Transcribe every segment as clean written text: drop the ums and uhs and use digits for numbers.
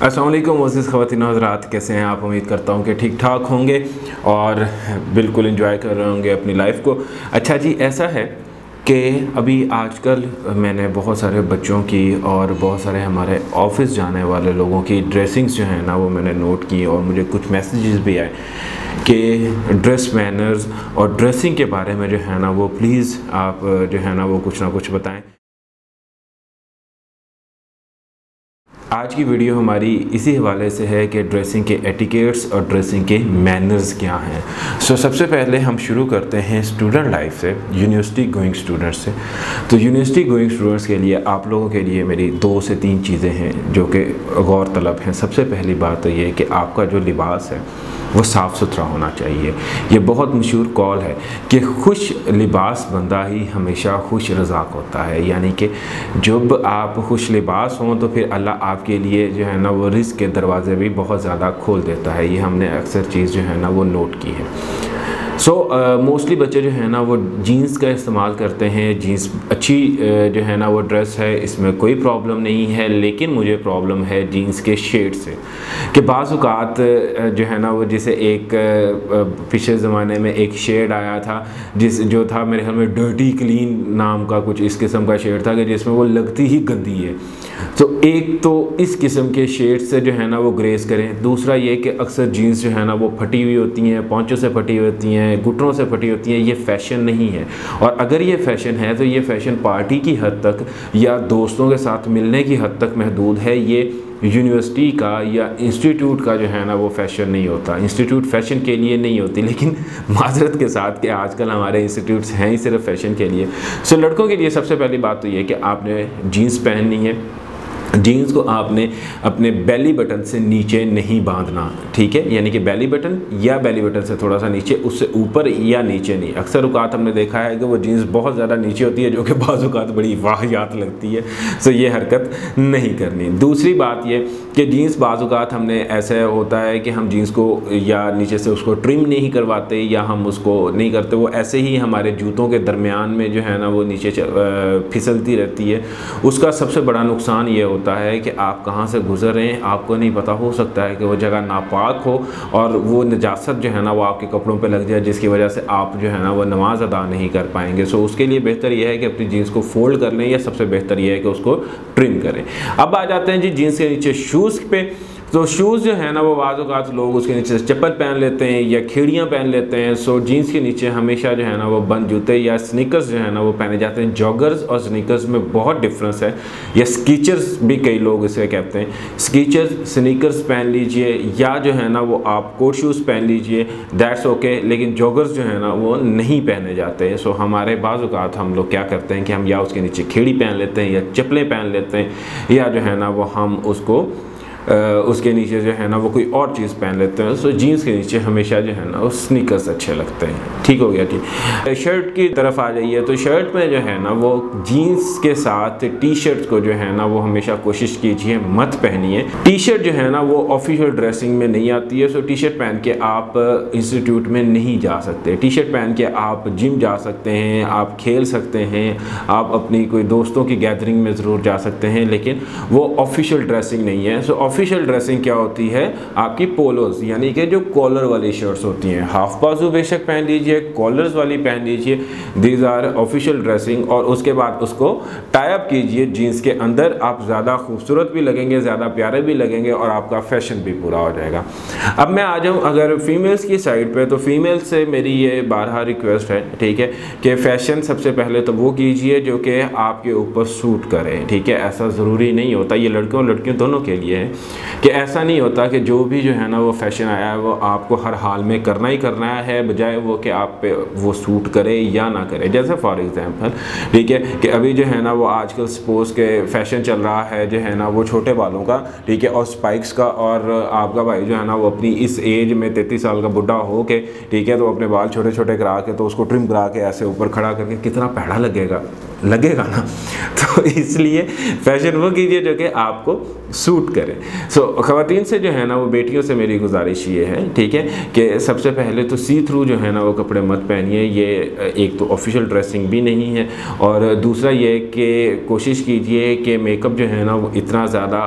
अस्सलाम वालेकुम मोअज़्ज़िज़ ख़वातीन व हज़रात, कैसे हैं आप? उम्मीद करता हूँ कि ठीक ठाक होंगे और बिल्कुल एंजॉय कर रहे होंगे अपनी लाइफ को। अच्छा जी, ऐसा है कि अभी आजकल मैंने बहुत सारे बच्चों की और बहुत सारे हमारे ऑफिस जाने वाले लोगों की ड्रेसिंग्स जो है ना वो मैंने नोट की और मुझे कुछ मैसेजेस भी आए कि ड्रेस मैनर्स और ड्रेसिंग के बारे में जो है ना वो प्लीज़ आप जो है ना वो कुछ ना कुछ बताएं। आज की वीडियो हमारी इसी हवाले से है कि ड्रेसिंग के एटिकेट्स और ड्रेसिंग के मैनर्स क्या हैं। सबसे पहले हम शुरू करते हैं स्टूडेंट लाइफ से, यूनिवर्सिटी गोइंग स्टूडेंट्स से। तो यूनिवर्सिटी गोइंग स्टूडेंट्स के लिए आप लोगों के लिए मेरी 2 से 3 चीज़ें हैं जो कि गौर तलब हैं। सबसे पहली बात तो ये है कि आपका जो लिबास है वो साफ़ सुथरा होना चाहिए। ये बहुत मशहूर कॉल है कि खुश लिबास बंदा ही हमेशा खुश रज़ाक होता है, यानी कि जब आप खुश लिबास हों तो फिर अल्लाह आपके लिए जो है ना वो रिज़्क़ के दरवाज़े भी बहुत ज़्यादा खोल देता है। ये हमने अक्सर चीज़ जो है ना वो नोट की है। मोस्टली बच्चे जो है ना वो जीन्स का इस्तेमाल करते हैं। जीन्स अच्छी जो है ना वो ड्रेस है, इसमें कोई प्रॉब्लम नहीं है, लेकिन मुझे प्रॉब्लम है जीन्स के शेड से कि बाज़ औक़ात जो है ना वो जैसे एक पिछले ज़माने में एक शेड आया था जो था मेरे ख्याल में डर्टी क्लीन नाम का कुछ इस किस्म का शेड था कि जिसमें वो लगती ही गंदी है। तो एक तो इस किस्म के शेड से जो है ना वो ग्रेस करें। दूसरा ये कि अक्सर जीन्स जो है ना वो फटी हुई होती हैं, पौंचों से फटी होती हैं, घुटनों से फटी होती हैं। ये फ़ैशन नहीं है, और अगर ये फ़ैशन है तो ये फ़ैशन पार्टी की हद तक या दोस्तों के साथ मिलने की हद तक महदूद है। ये यूनिवर्सिटी का या इंस्टीट्यूट का जो है ना वो फ़ैशन नहीं होता। इंस्टीट्यूट फ़ैशन के लिए नहीं होती, लेकिन माजरत के साथ कि आजकल हमारे इंस्टीट्यूट्स हैं ही सिर्फ फ़ैशन के लिए। लड़कों के लिए सबसे पहली बात तो ये कि आपने जीन्स पहननी है। जीन्स को आपने अपने बेली बटन से नीचे नहीं बांधना, ठीक है? यानी कि बेली बटन या बेली बटन से थोड़ा सा नीचे, उससे ऊपर या नीचे नहीं। अक्सर औक़ात हमने देखा है कि वो जीन्स बहुत ज़्यादा नीचे होती है, जो कि बाज़ औक़ात बड़ी वाहियात लगती है। ये हरकत नहीं करनी। दूसरी बात ये कि जीन्स बाज़ औक़ात हमने ऐसा होता है कि हम जीन्स को या नीचे से उसको ट्रिम नहीं करवाते या हम उसको नहीं करते, वो ऐसे ही हमारे जूतों के दरमियान में जो है ना वो नीचे फिसलती रहती है। उसका सबसे बड़ा नुकसान ये होता है कि आप कहाँ से गुजर रहे हैं आपको नहीं पता। हो सकता है कि वो जगह नापाक हो और वो नजासत जो है ना वो आपके कपड़ों पे लग जाए, जिसकी वजह से आप जो है ना वो नमाज अदा नहीं कर पाएंगे। उसके लिए बेहतर यह है कि अपनी जीन्स को फोल्ड कर लें, या सबसे बेहतर यह है कि उसको ट्रिम करें। अब आ जाते हैं जी जीन्स के नीचे शूज़ पे। तो शूज़ जो है ना वो बाज़ औक़ात लोग उसके नीचे चप्पल पहन लेते हैं या खिड़ियाँ पहन लेते हैं। जीन्स के नीचे हमेशा जो है ना वो बंद जूते या स्नीकर्स जो है ना वो पहने जाते हैं। जॉगर्स और स्नीकर्स में बहुत डिफरेंस है, या स्कीचर्स भी कई लोग इसे कहते हैं। स्कीचर्स स्नीकर्स पहन लीजिए, या जो है ना वो आप कोट शूज़ पहन लीजिए, दैट्स ओके, लेकिन जॉगर्स जो है ना वो नहीं पहने जाते। हमारे बाज़ औक़ात हम लोग क्या करते हैं कि हम या उसके नीचे खिड़ी पहन लेते हैं या चप्पलें पहन लेते हैं, या जो है ना वो हम उसके नीचे जो है ना वो कोई और चीज़ पहन लेते हैं। जीन्स के नीचे हमेशा जो है ना वो स्नीकर्स अच्छे लगते हैं। ठीक हो गया? ठीक। शर्ट की तरफ आ जाइए। तो शर्ट में जो है ना वो जीन्स के साथ टी शर्ट को जो है ना वो हमेशा कोशिश कीजिए मत पहनिए। टी शर्ट जो है ना वो ऑफिशियल ड्रेसिंग में नहीं आती है। टी शर्ट पहन के आप इंस्टीट्यूट में नहीं जा सकते। टी शर्ट पहन के आप जिम जा सकते हैं, आप खेल सकते हैं, आप अपनी कोई दोस्तों की गैदरिंग में ज़रूर जा सकते हैं, लेकिन वो ऑफिशियल ड्रेसिंग नहीं है। ऑफिशियल ड्रेसिंग क्या होती है? आपकी पोलोज, यानी कि जो कॉलर वाली शर्ट्स होती हैं। हाफ बाजू बेशक पहन लीजिए, कॉलर्स वाली पहन लीजिए, दीज आर ऑफिशियल ड्रेसिंग। और उसके बाद उसको टाई अप कीजिए जीन्स के अंदर। आप ज़्यादा खूबसूरत भी लगेंगे, ज़्यादा प्यारे भी लगेंगे, और आपका फैशन भी पूरा हो जाएगा। अब मैं आ जाऊँ अगर फीमेल्स की साइड पे, तो फीमेल्स से मेरी ये बारहा रिक्वेस्ट है, ठीक है, कि फ़ैशन सबसे पहले तो वो कीजिए जो कि आपके ऊपर सूट करे, ठीक है? ऐसा ज़रूरी नहीं होता, ये लड़कों और लड़कियों दोनों के लिए है कि ऐसा नहीं होता कि जो भी जो है ना वो फ़ैशन आया है वो आपको हर हाल में करना ही करना है, बजाय वो कि आप पे वो सूट करे या ना करे। जैसे फॉर एग्जांपल, ठीक है, कि अभी जो है ना वो आजकल सपोज़ के फ़ैशन चल रहा है जो है ना वो छोटे बालों का, ठीक है, और स्पाइक्स का। और आपका भाई जो है ना वो अपनी इस एज में 33 साल का बुढ़ा हो के, ठीक है, तो अपने बाल छोटे छोटे करा के, तो उसको ट्रिम करा के ऐसे ऊपर खड़ा करके कितना पैड़ा लगेगा ना। तो इसलिए फ़ैशन वो कीजिए जो कि आपको सूट करे। ख़वातीन से जो है ना वो बेटियों से मेरी गुजारिश ये है, ठीक है, कि सबसे पहले तो सी थ्रू जो है ना वो कपड़े मत पहनिए। ये एक तो ऑफिशियल ड्रेसिंग भी नहीं है, और दूसरा ये कि कोशिश कीजिए कि मेकअप जो है ना वो इतना ज़्यादा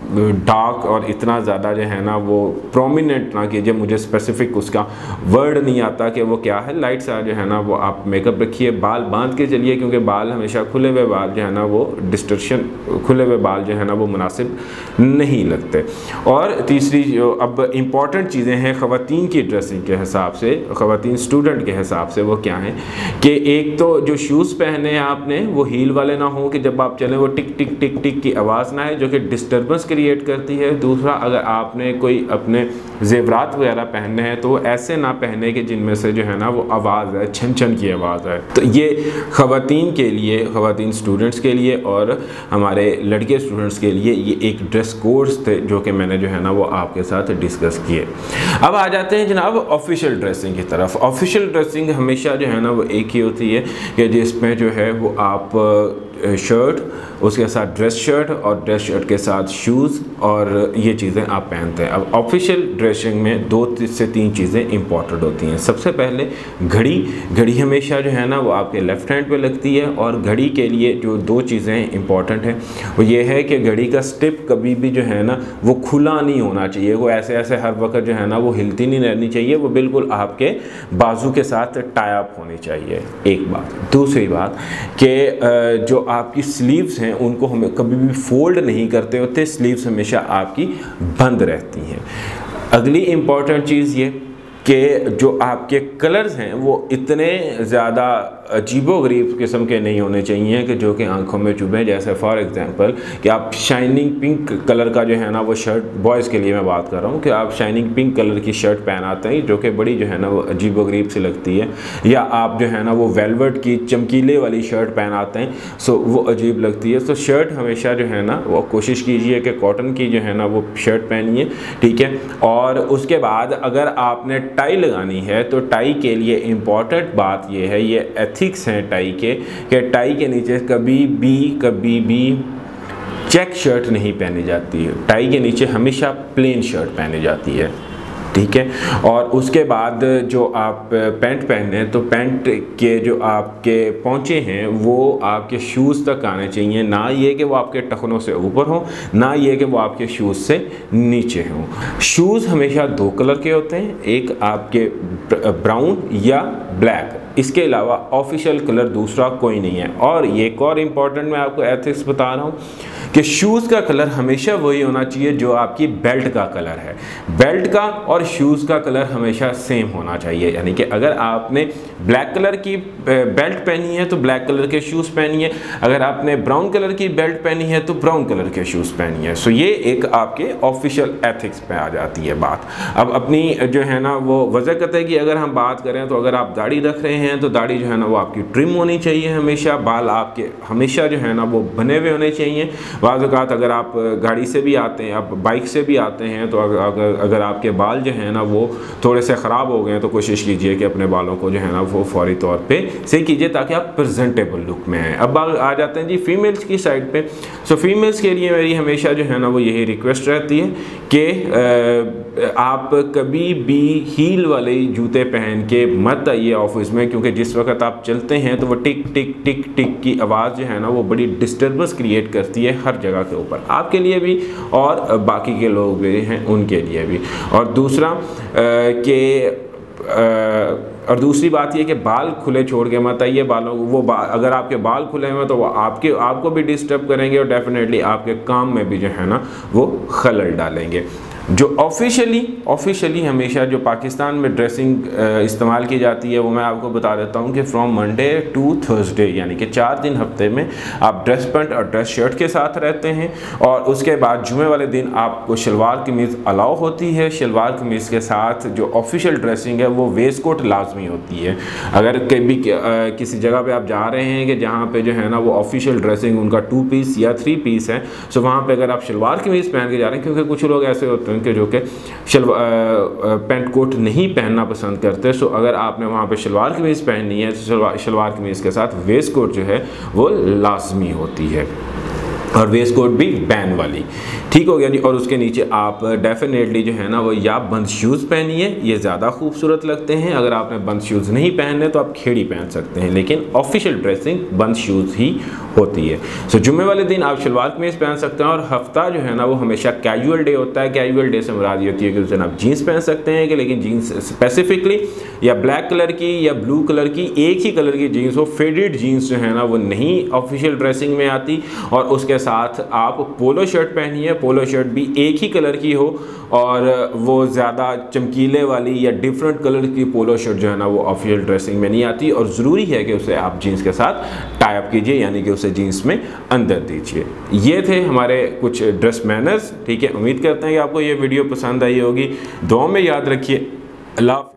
डार्क और इतना ज़्यादा जो है ना वो प्रोमिनेंट ना कीजिए, मुझे स्पेसिफिक उसका वर्ड नहीं आता कि वो क्या है। लाइट सा जो है ना वो आप मेकअप रखिए, बाल बांध के चलिए, क्योंकि बाल हमेशा खुले हुए बाल जो है ना वो डिस्टर्शन, खुले हुए बाल जो है ना वो मुनासिब नहीं लगते। और तीसरी जो अब इम्पॉर्टेंट चीज़ें हैं ख़वातीन की ड्रेसिंग के हिसाब से, ख़वातीन स्टूडेंट के हिसाब से, वो क्या हैं कि एक तो जो शूज़ पहने हैं आपने वो हील वाले ना हो कि जब आप चलें वो टिक टिक टिक टिक की आवाज़ ना है जो कि डिस्टर्बेंस क्रिएट करती है। दूसरा, अगर आपने कोई अपने ज़ेवरात वगैरह पहनने हैं तो ऐसे ना पहने कि जिनमें से जो है ना वो आवाज़ है, छन छन की आवाज़ है। तो ये ख़वातीन के लिए, ख़वातीन स्टूडेंट्स के लिए और हमारे लड़के स्टूडेंट्स के लिए ये एक ड्रेस कोड्स थे जो कि मैंने जो है ना वो आपके साथ डिस्कस किए। अब आ जाते हैं जनाब ऑफिशियल ड्रेसिंग की तरफ। ऑफिशियल ड्रेसिंग हमेशा जो है ना वो एक ही होती है कि जिसमें जो है वो आप शर्ट, उसके साथ ड्रेस शर्ट और ड्रेस शर्ट के साथ शूज़ और ये चीज़ें आप पहनते हैं। अब ऑफिशियल ड्रेसिंग में 2 से 3 चीज़ें इंपॉर्टेंट होती हैं। सबसे पहले घड़ी हमेशा जो है ना वो आपके लेफ़्ट हैंड पे लगती है, और घड़ी के लिए जो 2 चीज़ें इंपॉर्टेंट हैं वो ये है कि घड़ी का स्टिप कभी भी जो है ना वो खुला नहीं होना चाहिए, वो ऐसे ऐसे हर वक्त जो है ना वो हिलती नहीं रहनी चाहिए, वो बिल्कुल आपके बाजू के साथ टाई अप होनी चाहिए, एक बात। दूसरी बात कि जो आपकी स्लीव्स हैं उनको हमें कभी भी फोल्ड नहीं करते होते, स्लीव्स हमेशा आपकी बंद रहती हैं। अगली इम्पॉर्टेंट चीज़ ये कि जो आपके कलर्स हैं वो इतने ज़्यादा अजीबोगरीब किस्म के नहीं होने चाहिए कि जो कि आंखों में चुभें। जैसे फॉर एग्जांपल कि आप शाइनिंग पिंक कलर का जो है ना वो शर्ट, बॉयज़ के लिए मैं बात कर रहा हूँ, कि आप शाइनिंग पिंक कलर की शर्ट पहन आते हैं जो कि बड़ी जो है ना वो अजीबोगरीब सी लगती है, या आप जो है ना वो वेलवेट की चमकीले वाली शर्ट पहन आते हैं, सो वो अजीब लगती है। तो शर्ट हमेशा जो है ना वो कोशिश कीजिए कि कॉटन की जो है ना वो शर्ट पहनिए, ठीक है। और उसके बाद अगर आपने टाई लगानी है तो टाई के लिए इम्पॉर्टेंट बात ये है, ये एथिक्स हैं टाई के, कि टाई के नीचे कभी भी चेक शर्ट नहीं पहनी जाती है, टाई के नीचे हमेशा प्लेन शर्ट पहनी जाती है, ठीक है। और उसके बाद जो आप पैंट पहने तो पैंट के जो आपके पौंचे हैं वो आपके शूज़ तक आने चाहिए, ना ये कि वो आपके टखनों से ऊपर हो, ना ये कि वो आपके शूज़ से नीचे हों। शूज़ हमेशा 2 कलर के होते हैं, एक आपके ब्राउन या ब्लैक, इसके अलावा ऑफिशियल कलर दूसरा कोई नहीं है। और ये एक और इम्पॉर्टेंट मैं आपको एथिक्स बता रहा हूँ कि शूज़ का कलर हमेशा वही होना चाहिए जो आपकी बेल्ट का कलर है। बेल्ट का और शूज़ का कलर हमेशा सेम होना चाहिए, यानी कि अगर आपने ब्लैक कलर की बेल्ट पहनी है तो ब्लैक कलर के शूज़ पहनिए, अगर आपने ब्राउन कलर की बेल्ट पहनी है तो ब्राउन कलर के शूज़ पहनिए। सो ये एक आपके ऑफिशियल एथिक्स पे आ जाती है बात। अब अपनी जो है ना वो वज़ाकत है कि अगर हम बात करें तो अगर आप दाढ़ी रख रहे हैं तो दाढ़ी जो है ना वो आपकी ट्रिम होनी चाहिए हमेशा, बाल आपके हमेशा जो है ना वो बने हुए होने चाहिए। बाज़ औक़ात अगर आप गाड़ी से भी आते हैं, आप बाइक से भी आते हैं, तो अगर आपके बाल जो है ना वो थोड़े से ख़राब हो गए हैं तो कोशिश कीजिए कि अपने बालों को जो है ना वो फौरी तौर पे सही कीजिए ताकि आप प्रेजेंटेबल लुक में आएँ। अब आ जाते हैं जी फीमेल्स की साइड पे। सो फीमेल्स के लिए मेरी हमेशा जो है ना वो यही रिक्वेस्ट रहती है कि आप कभी भी हील वाले जूते पहन के मत आइए ऑफिस में, क्योंकि जिस वक्त आप चलते हैं तो वो टिक टिक टिक टिक की आवाज़ जो है ना वो बड़ी डिस्टर्बेंस क्रिएट करती है हर जगह के ऊपर, आपके लिए भी और बाकी के लोग भी हैं उनके लिए भी। और दूसरा और दूसरी बात ये कि बाल खुले छोड़ के मत आइए। बालों वो अगर आपके बाल खुले हैं तो वो आपको भी डिस्टर्ब करेंगे और डेफिनेटली आपके काम में भी जो है ना वो खलल डालेंगे। जो ऑफिशियली हमेशा जो पाकिस्तान में ड्रेसिंग इस्तेमाल की जाती है वो मैं आपको बता देता हूँ कि फ्रॉम मंडे टू थर्सडे, यानी कि 4 दिन हफ्ते में आप ड्रेस पैंट और ड्रेस शर्ट के साथ रहते हैं, और उसके बाद जुमे वाले दिन आपको शलवार कमीज़ अलाउ होती है। शलवार कमीज़ के साथ जो ऑफिशियल ड्रेसिंग है वो वेस्ट कोट लाजमी होती है। अगर कभी किसी जगह पर आप जा रहे हैं कि जहाँ पर जो है ना वो ऑफिशियल ड्रेसिंग उनका 2 पीस या 3 पीस है, सो वहाँ पर अगर आप शलवार कमीज़ पहन के जा रहे हैं, क्योंकि कुछ लोग ऐसे होते हैं कि जो कि पैंट कोट नहीं पहनना पसंद करते, सो अगर आपने वहाँ पे शलवार कमीज़ पहननी है तो शलवार कमीज़ के साथ वेस्ट कोट जो है वो लाजमी होती है। और वेस्ट कोट भी बैन वाली, ठीक हो गया जी। और उसके नीचे आप डेफिनेटली जो है ना वो या बंद शूज़ पहनिए, ये ज़्यादा खूबसूरत लगते हैं। अगर आपने बंद शूज़ नहीं पहनने तो आप खेड़ी पहन सकते हैं, लेकिन ऑफिशियल ड्रेसिंग बंद शूज़ ही होती है। सो जुम्मे वाले दिन आप शलवार कमीज़ पहन सकते हैं, और हफ्ता जो है ना वो हमेशा कैजुअल डे होता है। कैजुअल डे से मुराद ये होती है कि उस दिन आप जीन्स पहन सकते हैं, कि लेकिन जीन्स स्पेसिफिकली या ब्लैक कलर की या ब्लू कलर की एक ही कलर की जीन्स हो, फेडेड जीन्स जो है ना वो नहीं ऑफिशियल ड्रेसिंग में आती। और उसके साथ आप पोलो शर्ट पहनिए, पोलो शर्ट भी एक ही कलर की हो, और वो ज़्यादा चमकीले वाली या डिफरेंट कलर की पोलो शर्ट जो है ना वो ऑफिशियल ड्रेसिंग में नहीं आती। और ज़रूरी है कि उसे आप जीन्स के साथ टाई अप कीजिए, यानी कि उसे जीन्स में अंदर दीजिए। ये थे हमारे कुछ ड्रेस मैनर्स, ठीक है। उम्मीद करते हैं कि आपको ये वीडियो पसंद आई होगी। दुआ में याद रखिए। अल्लाह।